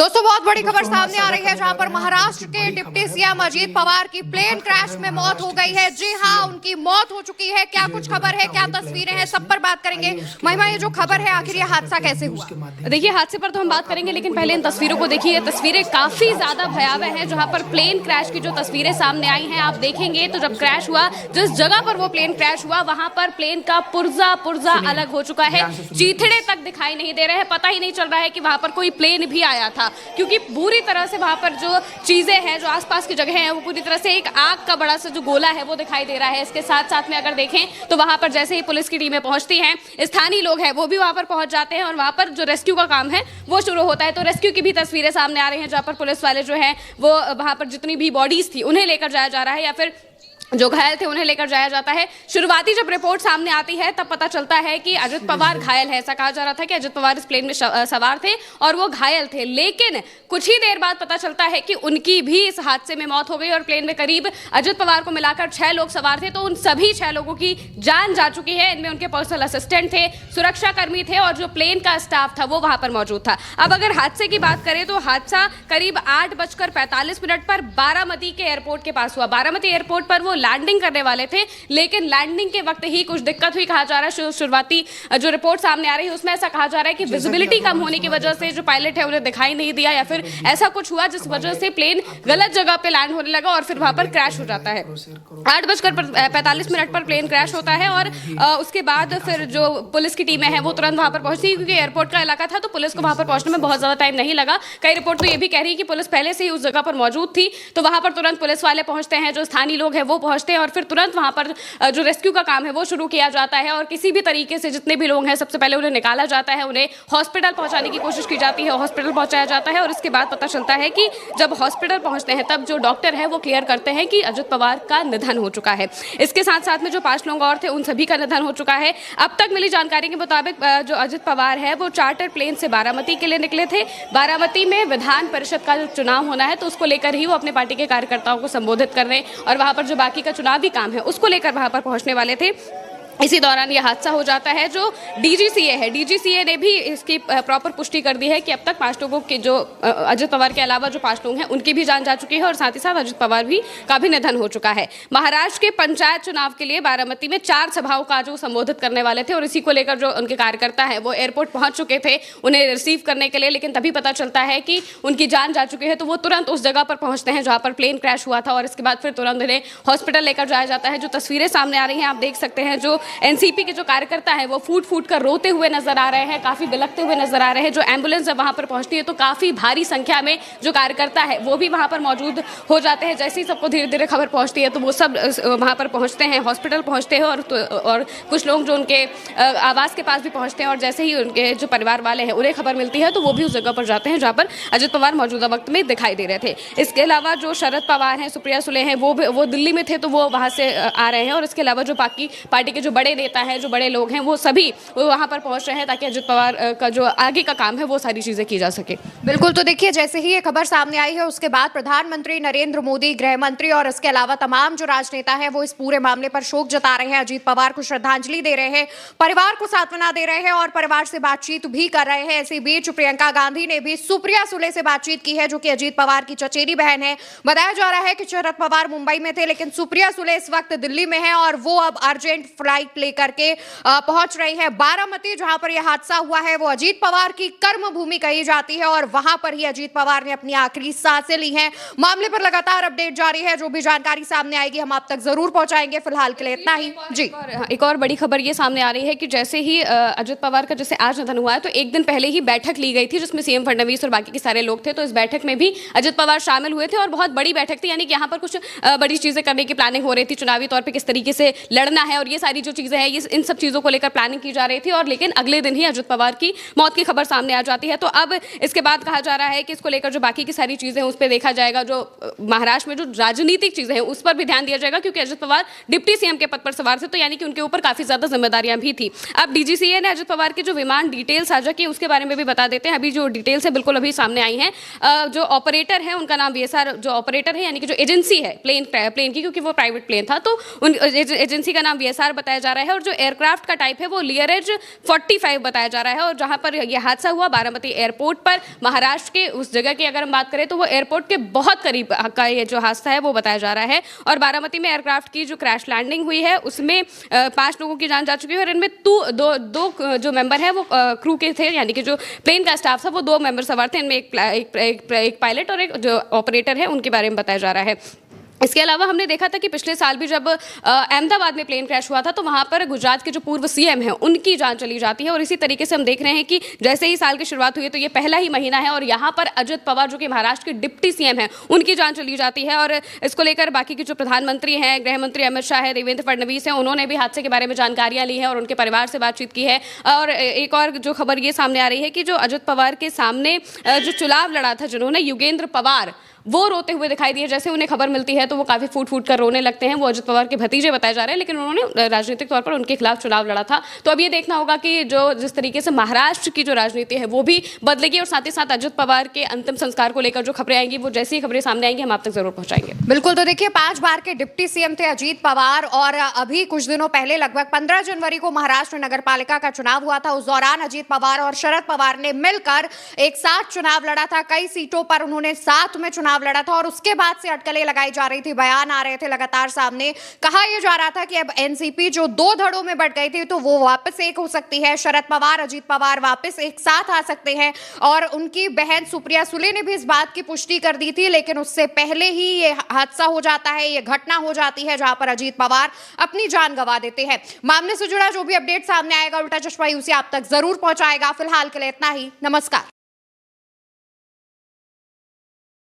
दोस्तों बहुत बड़ी खबर सामने आ रही है जहां पर महाराष्ट्र के डिप्टी सीएम अजीत पवार की प्लेन क्रैश में मौत हो गई है। जी हां, उनकी मौत हो चुकी है। क्या कुछ खबर है, क्या तस्वीरें हैं, सब पर बात करेंगे। महिमा, ये जो खबर है आखिर ये हादसा कैसे हुआ? देखिए, हादसे पर तो हम बात करेंगे, लेकिन पहले इन तस्वीरों को देखिए। तस्वीरें काफी ज्यादा भयावह हैं। जहां पर प्लेन क्रैश की जो तस्वीरें सामने आई हैं, आप देखेंगे तो जब क्रैश हुआ, जिस जगह पर वो प्लेन क्रैश हुआ वहां पर प्लेन का पुर्जा अलग हो चुका है। चीथड़े तक दिखाई नहीं दे रहे हैं। पता ही नहीं चल रहा है कि वहां पर कोई प्लेन भी आया था, क्योंकि पूरी तरह से वहां पर जो चीजें हैं, जो आसपास की जगह हैं, वो पूरी तरह से एक आग का बड़ा सा जो गोला है वो दिखाई दे रहा है। इसके साथ साथ में अगर देखें तो वहां पर जैसे ही पुलिस की टीमें पहुंचती हैं, स्थानीय लोग हैं वो भी वहां पर पहुंच जाते हैं और वहां पर जो रेस्क्यू का काम है वो शुरू होता है। तो रेस्क्यू की भी तस्वीरें सामने आ रही हैं, जहां पर पुलिस वाले जो हैं वो वहां पर जितनी भी बॉडीज थी उन्हें लेकर जाया जा रहा है, या फिर जो घायल थे उन्हें लेकर जाया जाता है। शुरुआती जब रिपोर्ट सामने आती है तब पता चलता है कि अजित पवार घायल है। ऐसा कहा जा रहा था कि अजित पवार इस प्लेन में सवार थे और वो घायल थे, लेकिन कुछ ही देर बाद पता चलता है कि उनकी भी इस हादसे में मौत हो गई और प्लेन में करीब अजित पवार को मिलाकर 6 लोग सवार थे। तो उन सभी 6 लोगों की जान जा चुकी है। इनमें उनके पर्सनल असिस्टेंट थे, सुरक्षा कर्मी थे और जो प्लेन का स्टाफ था वो वहां पर मौजूद था। अब अगर हादसे की बात करें तो हादसा करीब 8:45 पर बारामती के एयरपोर्ट के पास हुआ। बारामती एयरपोर्ट पर वो लैंडिंग करने वाले थे, लेकिन लैंडिंग के वक्त ही कुछ दिक्कत हुई। कहा जा रहा है, शुरुआती जो रिपोर्ट सामने आ रही है उसमें ऐसा कहा जा रहा है कि विजिबिलिटी कम होने की वजह से जो पायलट है उन्हें दिखाई नहीं दिया, या फिर ऐसा कुछ हुआ जिस वजह से प्लेन गलत जगह पे लैंड होने लगा और फिर वहां पर क्रैश हो जाता है। 8:45 पर प्लेन क्रैश होता है और उसके बाद फिर जो पुलिस की टीमें हैं वो तुरंत वहां पर पहुंचती है, क्योंकि एयरपोर्ट का इलाका था तो पुलिस को वहां पर पहुंचने में बहुत ज्यादा टाइम नहीं लगा। कई रिपोर्ट तो ये भी कह रही है कि पुलिस पहले से ही उस जगह पर मौजूद थी, तो वहां पर तुरंत पुलिस वाले पहुंचते हैं, जो स्थानीय लोग हैं वो पहुंचते हैं और फिर तुरंत वहां पर जो रेस्क्यू का काम है वो शुरू किया जाता है। और किसी भी तरीके से जितने भी लोग हैं सबसे पहले उन्हें निकाला जाता है, उन्हें हॉस्पिटल पहुंचाने की कोशिश की जाती है, हॉस्पिटल पहुंचाया जाता है और इसके बाद पता चलता है कि जब हॉस्पिटल पहुंचते हैं तब जो डॉक्टर है वो क्लियर करते हैं कि अजित पवार का निधन हो चुका है। इसके साथ साथ में जो 5 लोग और थे उन सभी का निधन हो चुका है। अब तक मिली जानकारी के मुताबिक जो अजित पवार है वो चार्टर प्लेन से बारामती के लिए निकले थे। बारामती में विधान परिषद का जो चुनाव होना है तो उसको लेकर ही वो अपने पार्टी के कार्यकर्ताओं को संबोधित करने और वहां पर जो बाकी का चुनावी काम है उसको लेकर वहां पर पहुंचने वाले थे। इसी दौरान यह हादसा हो जाता है। जो डीजीसीए है, डीजीसीए ने भी इसकी प्रॉपर पुष्टि कर दी है कि अब तक 5 लोगों के, जो अजित पवार के अलावा जो 5 लोग हैं उनकी भी जान जा चुकी है और साथ ही साथ अजित पवार भी का भी निधन हो चुका है। महाराष्ट्र के पंचायत चुनाव के लिए बारामती में 4 सभाओं का जो संबोधित करने वाले थे और इसी को लेकर जो उनके कार्यकर्ता है वो एयरपोर्ट पहुंच चुके थे उन्हें रिसीव करने के लिए, लेकिन तभी पता चलता है कि उनकी जान जा चुकी है। तो वो तुरंत उस जगह पर पहुंचते हैं जहां पर प्लेन क्रैश हुआ था और इसके बाद फिर तुरंत उन्हें हॉस्पिटल लेकर जाया जाता है। जो तस्वीरें सामने आ रही हैं आप देख सकते हैं, जो एनसीपी के जो कार्यकर्ता है वो फूट कर रोते हुए नजर आ रहे हैं, काफी बिलखते हुए नजर आ रहे हैं। जो एम्बुलेंस जब वहां पर पहुंचती है तो काफी भारी संख्या में जो कार्यकर्ता है वो भी वहां पर मौजूद हो जाते हैं। जैसे ही सबको धीरे धीरे खबर पहुंचती है तो वो सब वहां पर पहुंचते हैं, हॉस्पिटल पहुंचते हैं और कुछ लोग जो उनके आवास के पास भी पहुंचते हैं और जैसे ही उनके जो परिवार वाले हैं उन्हें खबर मिलती है तो वो भी उस जगह पर जाते हैं जहां पर अजित पवार मौजूदा वक्त में दिखाई दे रहे थे। इसके अलावा जो शरद पवार हैं, सुप्रिया सुले हैं, वो दिल्ली में थे तो वो वहां से आ रहे हैं और इसके अलावा जो बाकी पार्टी के जो बड़े नेता हैं, जो बड़े लोग हैं, वो सभी वहां पर पहुंच रहे हैं ताकि अजित पवार का जो आगे का काम है वो सारी चीजें की जा सके। बिल्कुल, तो देखिए जैसे ही ये खबर सामने आई है उसके बाद प्रधानमंत्री नरेंद्र मोदी, गृह मंत्री और इसके अलावा तमाम जो राजनेता हैं वो इस पूरे मामले पर शोक जता रहे हैं, अजीत पवार को श्रद्धांजलि दे रहे हैं, परिवार को सांत्वना दे रहे हैं और परिवार से बातचीत भी कर रहे हैं। इसी बीच प्रियंका गांधी ने भी सुप्रिया सुले से बातचीत की है, जो कि अजीत पवार की चचेरी बहन है। बताया जा रहा है कि शरद पवार मुंबई में थे लेकिन सुप्रिया सुले इस वक्त दिल्ली में है और वो अब अर्जेंट फ्लाइट लेकर के पहुंच रही है बारामती, जहां पर यह हादसा हुआ है। वो अजीत पवार की कर्म भूमि कही जाती है और वहां पर ही अजीत पवार ने अपनी आखिरी सांसें ली हैं। मामले पर लगातार अपडेट जारी है, जो भी जानकारी सामने आएगी हम आप तक जरूर पहुंचाएंगे। फिलहाल के लिए इतना ही जी। एक और बड़ी खबर ये सामने आ रही है कि जैसे ही अजित पवार का जैसे आज निधन हुआ है तो एक दिन पहले ही बैठक ली गई थी जिसमें सीएम फडणवीस और बाकी के सारे लोग थे। तो इस बैठक में भी अजित पवार शामिल हुए थे और बहुत बड़ी बैठक थी, यानी कि यहाँ पर कुछ बड़ी चीजें करने की प्लानिंग हो रही थी, चुनावी तौर पर किस तरीके से लड़ना है और ये सारी जो चीजें हैं इन सब चीजों को लेकर प्लानिंग की जा रही थी। और लेकिन अगले दिन ही अजित पवार की मौत की खबर सामने आ जाती है। तो अब इसके बाद कहा जा रहा है कि इसको लेकर जो बाकी की सारी चीजें उस पर देखा जाएगा, जो महाराष्ट्र में जो राजनीतिक चीजें हैं उस पर भी ध्यान दिया जाएगा, क्योंकि अजित पवार डिप्टी सीएम के पद पर सवार थे तो यानी कि उनके ऊपर काफी ज्यादा जिम्मेदारियां भी थी। अब डीजीसीए ने अजित पवार की जो विमान डिटेल साझा की उसके बारे में भी बता देते हैं। अभी जो डिटेल्स है बिल्कुल अभी सामने आई है। जो ऑपरेटर है उनका नाम वीएसआर, जो ऑपरेटर है यानी कि जो एजेंसी है प्लेन की, क्योंकि वो प्राइवेट प्लेन था तो उन एजेंसी का नाम वीएसआर बताया जा रहा है और जो एयरक्राफ्ट का टाइप है वो लियरेज 45 बताया जा रहा है। और जहां पर यह हादसा हुआ बारामती एयरपोर्ट पर, महाराष्ट्र के उस जगह की अगर हम बात करें तो वो एयरपोर्ट के बहुत करीब का ये जो हादसा है वो बताया जा रहा है। और बारामती में एयरक्राफ्ट की जो क्रैश लैंडिंग हुई है उसमें 5 लोगों की जान जा चुकी है और इनमें दो जो मेंबर है वो क्रू के थे, यानी कि जो प्लेन का स्टाफ था वो 2 मेंबर सवार थे। इनमें एक पायलट और एक जो ऑपरेटर है उनके बारे में बताया जा रहा है। इसके अलावा हमने देखा था कि पिछले साल भी जब अहमदाबाद में प्लेन क्रैश हुआ था तो वहां पर गुजरात के जो पूर्व सीएम हैं उनकी जान चली जाती है। और इसी तरीके से हम देख रहे हैं कि जैसे ही साल की शुरुआत हुई है तो ये पहला ही महीना है और यहाँ पर अजित पवार जो कि महाराष्ट्र के डिप्टी सीएम हैं उनकी जान चली जाती है। और इसको लेकर बाकी के जो प्रधानमंत्री हैं, गृह मंत्री अमित शाह है, देवेंद्र फडणवीस हैं, उन्होंने भी हादसे के बारे में जानकारियां ली हैं और उनके परिवार से बातचीत की है। और एक और जो खबर ये सामने आ रही है कि जो अजित पवार के सामने जो चुनाव लड़ा था जिन्होंने, युगेंद्र पवार, वो रोते हुए दिखाई दिए। जैसे उन्हें खबर मिलती है तो वो काफी फूट फूट कर रोने लगते हैं। वो अजित पवार के भतीजे बताए जा रहे हैं, लेकिन उन्होंने राजनीतिक तौर पर उनके खिलाफ चुनाव लड़ा था। तो अब ये देखना होगा कि जो जिस तरीके से महाराष्ट्र की जो राजनीति है वो भी बदलेगी और साथ ही साथ अजित पवार के अंतिम संस्कार को लेकर जो खबरें आएंगी वो जैसी ही खबरें सामने आएंगी हम आप तक जरूर पहुंचाएंगे। बिल्कुल, तो देखिए 5 बार के डिप्टी सीएम थे अजीत पवार और अभी कुछ दिनों पहले लगभग 15 जनवरी को महाराष्ट्र नगर पालिका का चुनाव हुआ था। उस दौरान अजीत पवार और शरद पवार ने मिलकर एक साथ चुनाव लड़ा था। कई सीटों पर उन्होंने साथ में चुनाव लड़ा था और उसके बाद से अटकलें लगाई जा रही थी, बयान आ रहे थे लगातार सामने। कहा यह जा रहा था कि अब एनसीपी जो 2 धड़ों में बंट गई थी तो वो वापस एक हो सकती है। शरद पवार, अजीत पवार वापस एक साथ आ सकते हैं। और उनकी बहन सुप्रिया सुले ने भी इस बात की पुष्टि कर दी थी, लेकिन उससे पहले ही ये हादसा हो जाता है, ये घटना हो जाती है जहां पर अजीत पवार अपनी जान गंवा देते हैं। मामले से जुड़ा जो भी अपडेट सामने आएगा उल्टा चश्मा यूसी आप तक जरूर पहुंचाएगा। फिलहाल के लिए इतना ही, नमस्कार।